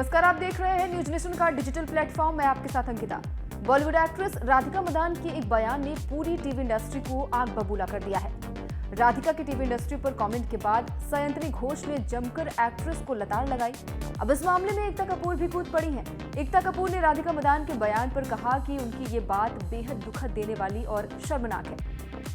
नमस्कार, आप देख रहे हैं न्यूज नेशन का डिजिटल प्लेटफॉर्म। मैं आपके साथ अंकिता। बॉलीवुड एक्ट्रेस राधिका मदान के एक बयान ने पूरी टीवी इंडस्ट्री को आग बबूला कर दिया है। राधिका की टीवी इंडस्ट्री पर कमेंट के बाद सयंतनी घोष ने जमकर एक्ट्रेस को लताड़ लगाई। अब इस मामले में एकता कपूर भी कूद पड़ी हैं। एकता कपूर ने राधिका मदान के बयान पर कहा कि उनकी ये बात बेहद दुखद देने वाली और शर्मनाक है।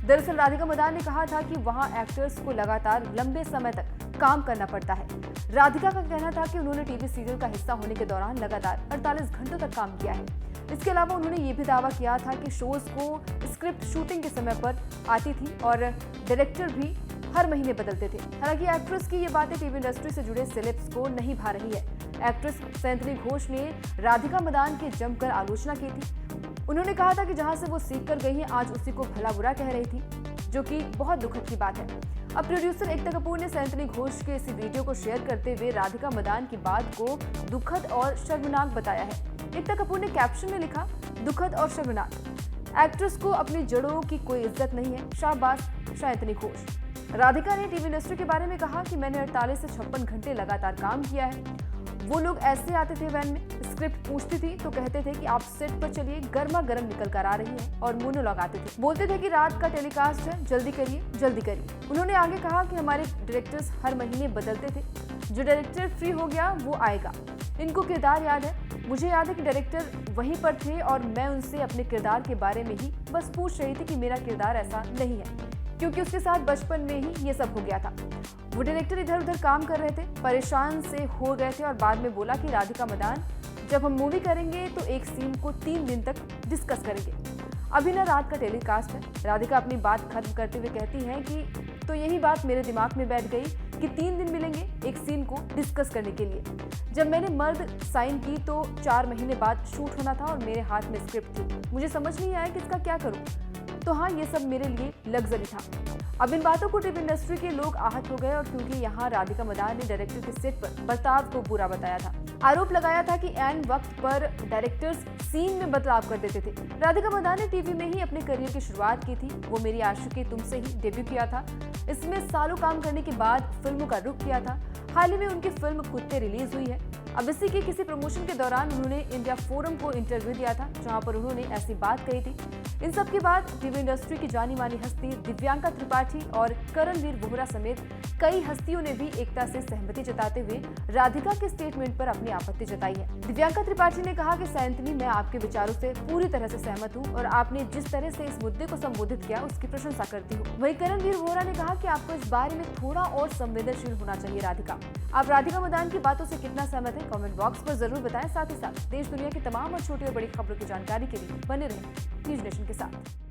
दरअसल राधिका मदान ने कहा था कि वहां एक्टर्स को लगातार लंबे समय तक काम करना पड़ता है। राधिका का कहना था कि उन्होंने टीवी सीरियल का हिस्सा होने के दौरान लगातार 48 घंटों तक काम किया है। इसके अलावा उन्होंने ये भी दावा किया था कि शोज को स्क्रिप्ट शूटिंग के समय पर आती थी और डायरेक्टर भी हर महीने बदलते थे। हालांकि एक्ट्रेस की ये बातें टीवी इंडस्ट्री से जुड़े सेलेब्स को नहीं भा रही है। एक्ट्रेस सयंतनी घोष ने राधिका मदान की जमकर आलोचना की थी। उन्होंने कहा था कि जहां से वो सीख कर गई हैं, आज उसी को भला बुरा कह रही थी, जो कि बहुत दुखद की बात है। अब प्रोड्यूसर एकता कपूर ने सयंतनी घोष के इसी वीडियो को शेयर करते हुए राधिका मदान की बात को दुखद और शर्मनाक बताया है। एकता कपूर ने कैप्शन में लिखा, दुखद और शर्मनाक, एक्ट्रेस को अपनी जड़ों की कोई इज्जत नहीं है, शाबाश सयंतनी घोष। राधिका ने टीवी इंडस्ट्री के बारे में कहा कि मैंने 48 से 56 घंटे लगातार काम किया है। वो लोग ऐसे आते थे वैन में, स्क्रिप्ट पूछती थी तो कहते थे कि आप सेट पर चलिए, गर्मा गर्म निकल कर आ रही है, और मोनोलॉग आते थे। बोलते थे कि रात का टेलीकास्ट है, जल्दी करिए जल्दी करिए। उन्होंने आगे कहा कि हमारे डायरेक्टर्स हर महीने बदलते थे, जो डायरेक्टर फ्री हो गया वो आएगा। इनको किरदार याद है, मुझे याद है कि डायरेक्टर वहीं पर थे और मैं उनसे अपने किरदार के बारे में ही बस पूछ रही थी कि मेरा किरदार ऐसा नहीं है, क्योंकि उसके साथ बचपन में ही ये सब हो गया था। वो डायरेक्टर इधर उधर काम कर रहे थे, परेशान से हो गए थे और बाद में बोला कि राधिका मदान, जब हम मूवी करेंगे तो एक सीन को 3 दिन तक डिस्कस करेंगे। अभी ना रात का टेलीकास्ट है। राधिका अपनी बात खत्म करते हुए कहती हैं कि तो यही बात मेरे दिमाग में बैठ गई कि 3 दिन मिलेंगे एक सीन को डिस्कस करने के लिए। जब मैंने मर्द साइन की तो 4 महीने बाद शूट होना था और मेरे हाथ में स्क्रिप्ट थी। मुझे समझ नहीं आया कि इसका क्या करूं। तो हाँ, ये सब मेरे लिए लग्जरी था। अब इन बातों को टीवी इंडस्ट्री के लोग आहत हो गए, और क्योंकि यहाँ राधिका मदान ने डायरेक्टर के सेट पर बर्ताव को बुरा बताया था। आरोप लगाया था कि ऐन वक्त पर डायरेक्टर्स सीन में बदलाव कर देते थे। राधिका मदान ने टीवी में ही अपने करियर की शुरुआत की थी। वो मेरी आशिकी तुमसे ही डेब्यू किया था। इसमें सालों काम करने के बाद फिल्मों का रुख किया था। हाल ही में उनकी फिल्म कुत्ते रिलीज हुई है। अब इसी के किसी प्रमोशन के दौरान उन्होंने इंडिया फोरम को इंटरव्यू दिया था, जहां पर उन्होंने ऐसी बात कही थी। इन सब के बाद टीवी इंडस्ट्री की जानी मानी हस्ती दिव्यांका त्रिपाठी और करणवीर बोहरा समेत कई हस्तियों ने भी एकता से सहमति जताते हुए राधिका के स्टेटमेंट पर अपनी आपत्ति जताई है। दिव्यांका त्रिपाठी ने कहा कि सयंतनी, मैं आपके विचारों से पूरी तरह से सहमत हूं और आपने जिस तरह से इस मुद्दे को संबोधित किया उसकी प्रशंसा करती हूँ। वहीं करणवीर बोहरा ने कहा कि आपको इस बारे में थोड़ा और संवेदनशील होना चाहिए। राधिका, आप राधिका मदान की बातों से कितना सहमत है, कमेंट बॉक्स पर जरूर बताएं। साथ ही साथ देश दुनिया की तमाम और छोटी और बड़ी खबरों की जानकारी के लिए बने रहें न्यूज नेशन के साथ।